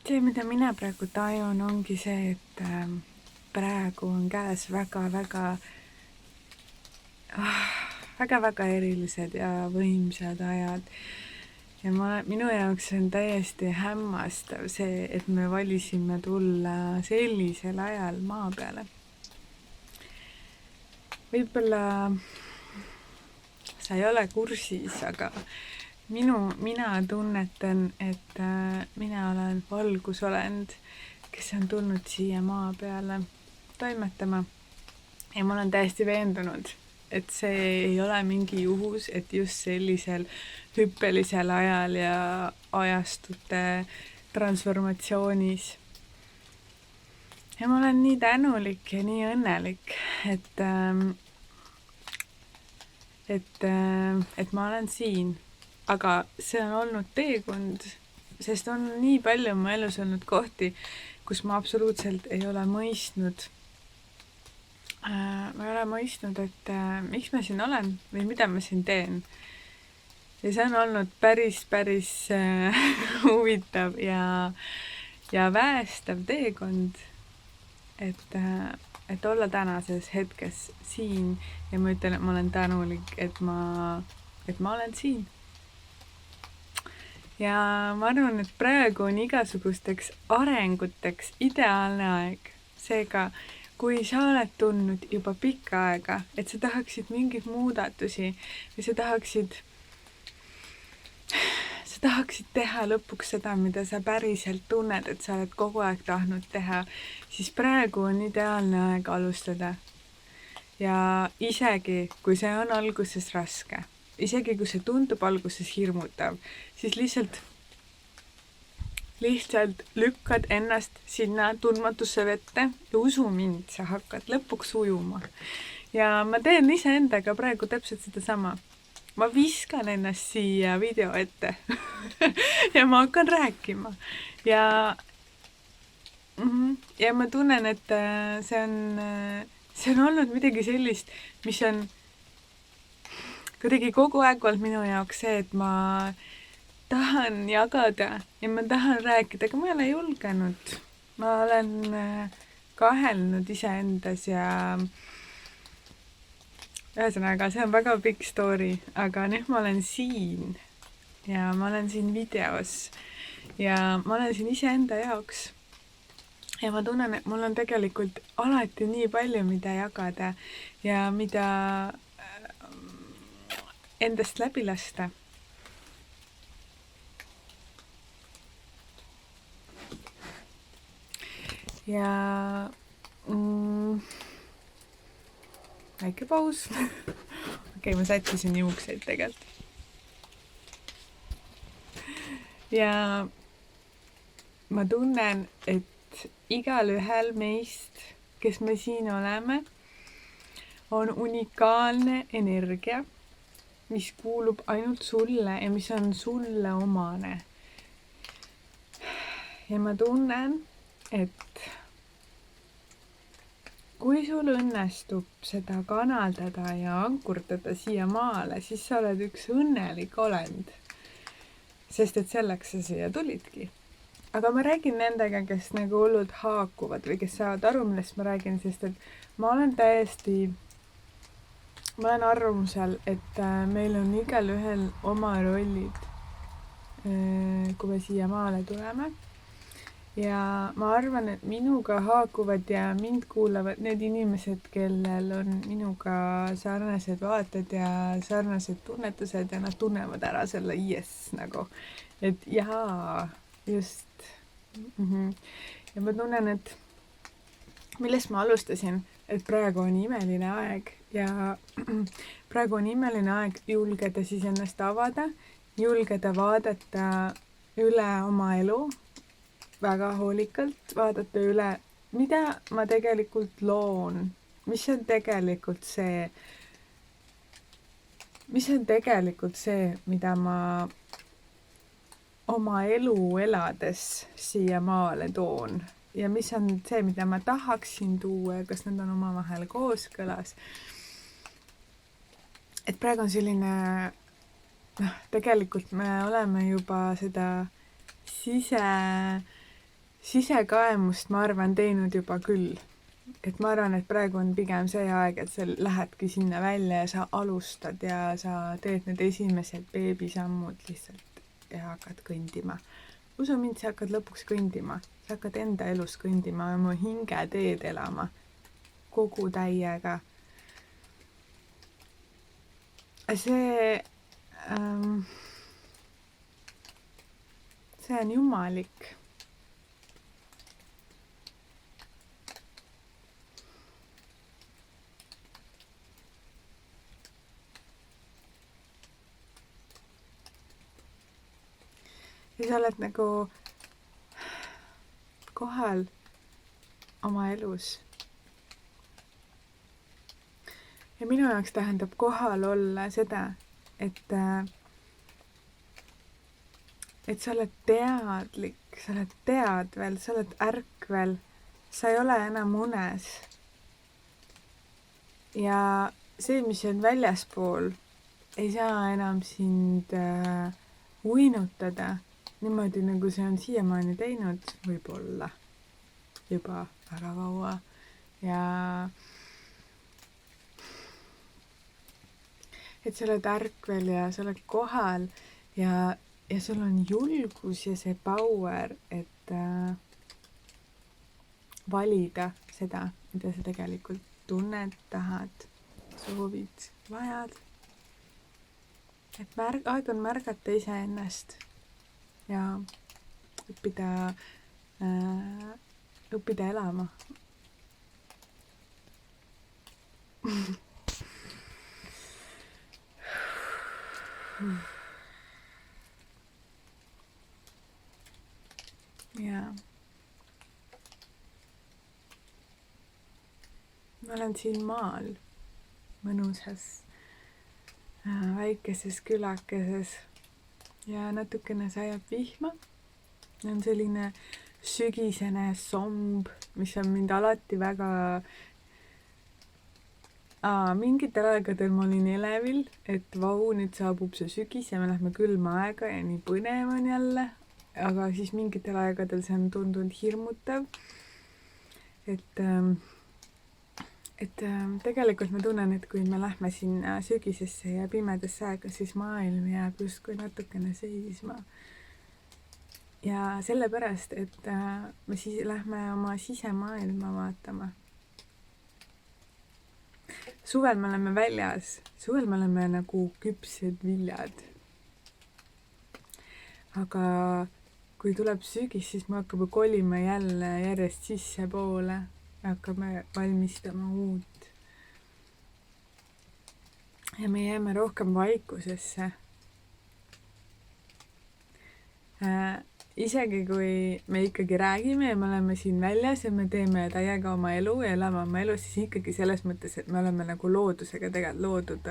see, mida mina praegu tajun, ongi see, et praegu on käes väga-väga erilised ja võimsad ajad. Ja minu jaoks on täiesti hämmastav see, et me valisime tulla sellisel ajal maa peale. Võib-olla sa ei ole kursis, aga mina tunnetan, et mina olen valgusolend, kes on tulnud siia maa peale toimetama. Ja ma olen täiesti veendunud, et see ei ole mingi juhus, et just sellisel hüppelisel ajal ja ajastute transformatsioonis. Ja ma olen nii tänulik ja nii õnnelik, et ma olen siin. Aga see on olnud teekond, sest on nii palju mu elus olnud kohti, kus ma absoluutselt ei ole mõistnud, et miks ma siin olen või mida ma siin teen. Ja see on olnud päris huvitav ja väestav teekond, et olla tänases hetkes siin ja ma ütlen, et ma olen tänulik, et ma olen siin. Ja ma arvan, et praegu on igasugusteks arenguteks ideaalne aeg. Seega, kui sa oled tundnud juba pikka aega, et sa tahaksid mingeid muudatusi või sa tahaksid teha lõpuks seda, mida sa päriselt tunned, et sa oled kogu aeg tahtnud teha, siis praegu on ideaalne aeg alustada. Ja isegi, kui see on alguses raske, isegi kui see tundub alguses hirmutav, siis lihtsalt lükkad ennast sinna tundmatusse vette ja usu mind, sa hakkad lõpuks ujuma. Ja ma teen iseendaga praegu täpselt sedasama. Ma viskan ennast siia video ette ja ma hakkan rääkima. Ja ma tunnen, et see on olnud midagi sellist, mis on kuidagi kogu aeg olnud minu jaoks see, et ma tahan jagada ja ma tahan rääkida, aga ma ei ole julgenud. Ma olen kahelnud iseendas ja ühesõnaga, see on väga pikk story, aga nüüd ma olen siin ja ma olen siin videos ja ma olen siin iseenda jaoks. Ja ma tunnen, et mul on tegelikult alati nii palju, mida jagada ja mida endast läbi lasta. Ja väike paus. Okei, ma sättisin juukseid tegelikult. Ja ma tunnen, et igal ühel meist, kes me siin oleme, on unikaalne energia, mis kuulub ainult sulle ja mis on sulle omane. Ja ma tunnen, et kui sul õnnestub seda kanaldada ja ankurdada siia maale, siis sa oled üks õnnelik olend. Sest et selleks sa siia tulidki. Aga ma räägin nendega, kes nagu hullult haakuvad või kes saavad aru, millest ma räägin, sest et ma olen arvamusel, et meil on igal ühel oma rollid, kui me siia maale tuleme. Ja ma arvan, et minuga haakuvad ja mind kuulavad need inimesed, kellel on minuga sarnased vaated ja sarnased tunnetused ja nad tunnevad ära selle yes nagu. Et jaa, just. Ja ma tunnen, et millest ma alustasin, et praegu on imeline aeg ja praegu on imeline aeg julgeda siis ennast avada, julgeda vaadata üle oma elu, väga hoolikalt vaadata üle, mida ma tegelikult loon, mis on tegelikult see, mida ma oma elu elades siia maale toon ja mis on see, mida ma tahaksin tuua ja kas nad on omavahel kooskõlas. Et praegu on selline, tegelikult me oleme juba seda sisekaemust ma arvan teinud juba küll. Et ma arvan, et praegu on pigem see aeg, et sa lähedki sinna välja ja sa alustad ja sa teed need esimesed beebisammud lihtsalt ja hakkad kõndima. Usu mind, sa hakkad lõpuks kõndima. Sa hakkad enda elus kõndima, oma hinge teed elama kogu täiega. See on jumalik. Ja sa oled nagu kohal oma elus. Ja minu jaoks tähendab kohal olla seda, et sa oled teadlik, sa oled teadvel, sa oled ärkvel, sa ei ole enam unes. Ja see, mis on väljaspool, ei saa enam sind uinutada niimoodi, nagu see on siiamaani teinud, võib-olla juba väga kaua. Ja et sa oled ärkvel ja sa oled kohal ja sul on julgus ja see power, et valida seda, mida sa tegelikult tunned, tahad, soovid, vajad. Et aeg on märgata iseennast ja õppida elama. Ja ma olen siin maal mõnusas väikeses külakeses ja natukene sajab vihma. On selline sügisene somb, mis on mind alati väga mingitel aegadel ma olin elevil, et vau, nüüd saabub see sügis ja me lähme külma aega ja nii põnev on jälle. Aga siis mingitel aegadel see on tundunud hirmutav. Et tegelikult ma tunnen, et kui me lähme sinna sügisesse ja pimedasse aega, siis maailm jääb justkui natukene seisma. Ja sellepärast, et me siis lähme oma sisemaailma vaatama. Suvel me oleme väljas, suvel me oleme nagu küpsed viljad. Aga kui tuleb sügis, siis me hakkame kolima jälle järjest sisse poole. Hakkame valmistama uut. Ja me jääme rohkem vaikusesse. Isegi kui me ikkagi räägime ja me oleme siin väljas ja me teeme täiega oma elu ja elame oma elu, siis ikkagi selles mõttes, et me oleme nagu loodusega tegelikult loodud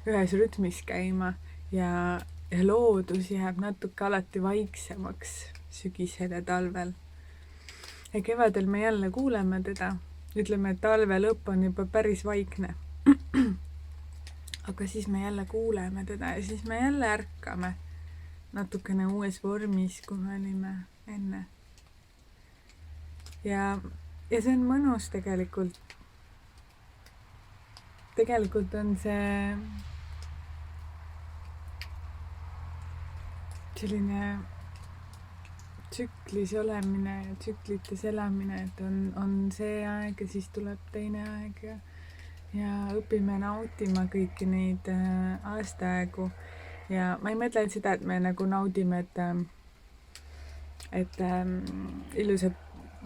ühes rütmis käima ja loodus jääb natuke alati vaiksemaks sügisel ja talvel. Ja kevadel me jälle kuuleme teda. Ütleme, et talve lõpp on juba päris vaikne. Aga siis me jälle kuuleme teda ja siis me jälle ärkame natukene uues vormis, kui me olime enne. Ja see on mõnus tegelikult. Tegelikult on see selline tsüklis olemine ja tsüklites elamine, et on see aeg ja siis tuleb teine aeg ja õpime nautima kõiki neid aastaaegu. Ja ma ei mõtle seda, et me nagu naudime, et ilusad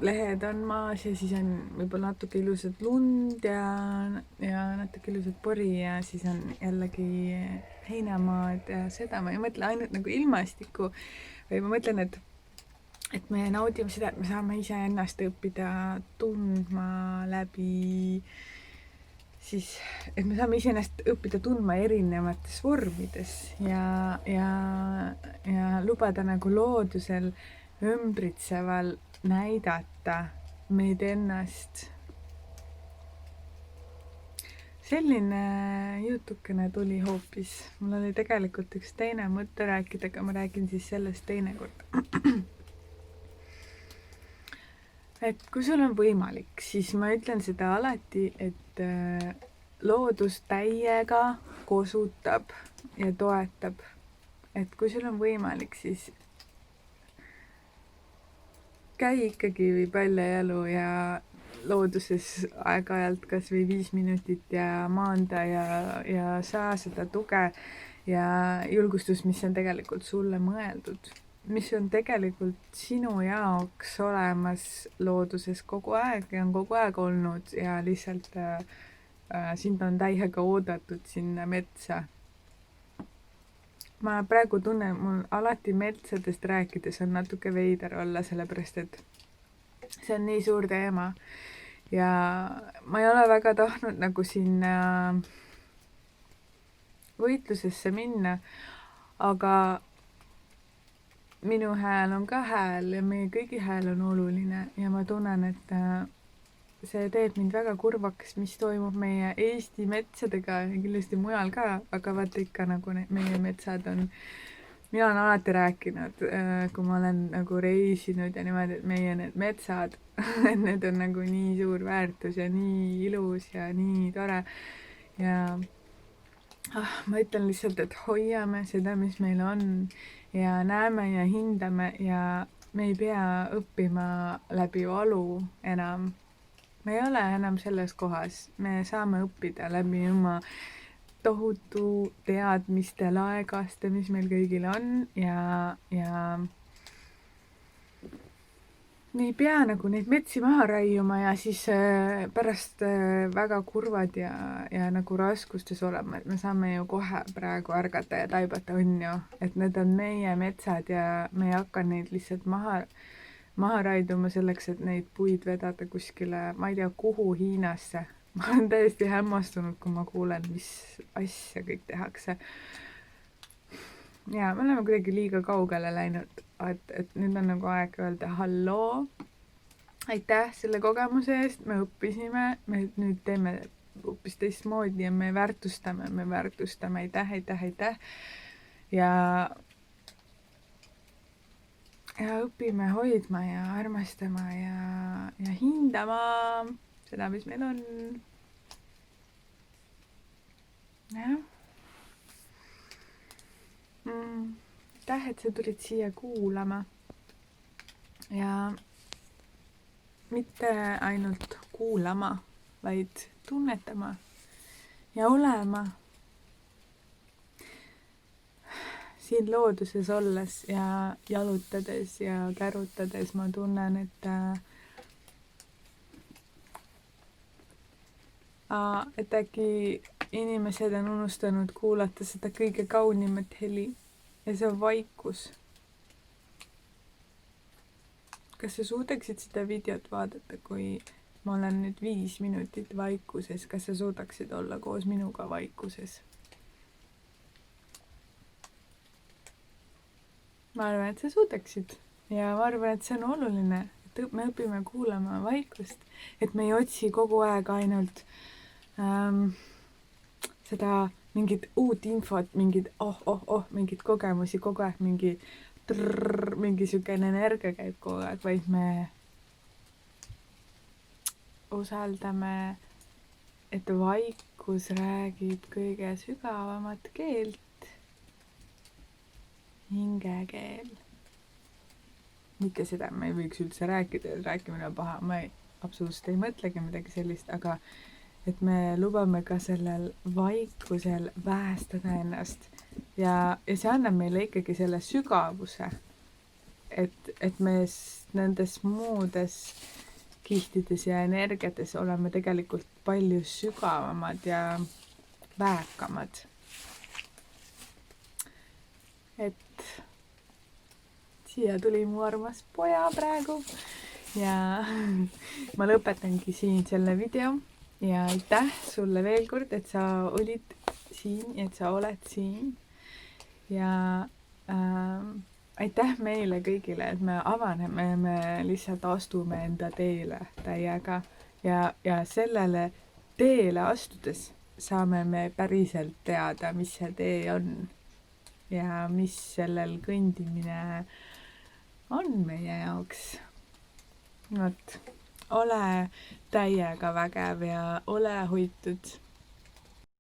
lehed on maas ja siis on võib-olla natuke ilusad lund ja natuke ilusad pori ja siis on jällegi heinamaad ja seda. Ma ei mõtle ainult nagu ilmastikku, või ma mõtlen, et me naudime seda, et me saame iseennast õppida tundma läbi siis, et me saame iseennast õppida tundma erinevates vormides ja lubada nagu loodusel ümbritseval näidata meid ennast. Selline jutukene tuli hoopis. Mul oli tegelikult üks teine mõte rääkida, aga ma räägin siis sellest teinekord. et kui sul on võimalik, siis ma ütlen seda alati, et loodus täiega kosutab ja toetab. Et kui sul on võimalik, siis käi ikkagi paljajalu ja looduses aeg-ajalt kas või 5 minutit ja maanda ja saa seda tuge ja julgustust, mis on tegelikult sulle mõeldud, mis on tegelikult sinu jaoks olemas looduses kogu aeg ja on kogu aeg olnud ja lihtsalt sind on täiega oodatud sinna metsa. Ma praegu tunnen, mul alati metsadest rääkides on natuke veider olla, sellepärast et see on nii suur teema ja ma ei ole väga tahtnud nagu sinna võitlusesse minna, aga minu hääl on ka hääl ja meie kõigi hääl on oluline ja ma tunnen, et see teeb mind väga kurvaks, mis toimub meie Eesti metsadega ja kindlasti mujal ka, aga vaata ikka nagu meie metsad on, mina olen alati rääkinud, kui ma olen nagu reisinud ja niimoodi, et meie need metsad, et need on nagu nii suur väärtus ja nii ilus ja nii tore ja ma ütlen lihtsalt, et hoiame seda, mis meil on ja näeme ja hindame ja me ei pea õppima läbi valu enam. Me ei ole enam selles kohas, me saame õppida läbi oma tohutu teadmiste laegaste, mis meil kõigil on ja me ei pea nagu neid metsi maha raiuma ja siis pärast väga kurvad ja nagu raskustes olema, et me saame ju kohe praegu ärgata ja taibata, on ju, et need on meie metsad ja me ei hakka neid lihtsalt maha raiduma selleks, et neid puid vedada kuskile, ma ei tea, kuhu Hiinasse. Ma olen täiesti hämmastunud, kui ma kuulen, mis asja kõik tehakse. Ja me oleme kuidagi liiga kaugele läinud, et nüüd on nagu aeg öelda halloo. Aitäh selle kogemuse eest, me õppisime, me nüüd teeme hoopis teistmoodi ja me väärtustame, aitäh. Ja õpime hoidma ja armastama ja hindama seda, mis meil on. Jah. Aitäh, et sa tulid siia kuulama. Ja mitte ainult kuulama, vaid tunnetama ja olema siin looduses olles ja jalutades ja kärutades ma tunnen, et äkki inimesed on unustanud kuulata seda kõige kaunimat heli ja see on vaikus. Kas sa suudaksid seda videot vaadata, kui ma olen nüüd 5 minutit vaikuses, kas sa suudaksid olla koos minuga vaikuses? Ma arvan, et sa suudaksid ja ma arvan, et see on oluline, et me õpime kuulama vaikust, et me ei otsi kogu aeg ainult seda mingit uut infot, mingid mingid kogemusi, kogu aeg mingi sükene energia käib kogu aeg, vaid me usaldame, et vaikus räägib kõige sügavamat keelt. Hingekeel. Mitte seda, ma ei võiks üldse rääkida, et rääkimine on paha, ma absoluutselt ei mõtlegi midagi sellist, aga et me lubame ka sellel vaikusel väestada ennast ja see annab meile ikkagi selle sügavuse, et me nendes muudes kihtides ja energiates oleme tegelikult palju sügavamad ja väekamad. Et siia tuli mu armas poja praegu ja ma lõpetangi siin selle video ja aitäh sulle veel kord, et sa olid siin ja et sa oled siin ja aitäh meile kõigile, et me avaneme ja me lihtsalt astume enda teele täiega ja sellele teele astudes saame me päriselt teada, mis see tee on ja mis sellel kõndimine on meie jaoks. vot, ole täiega vägev ja ole hoitud.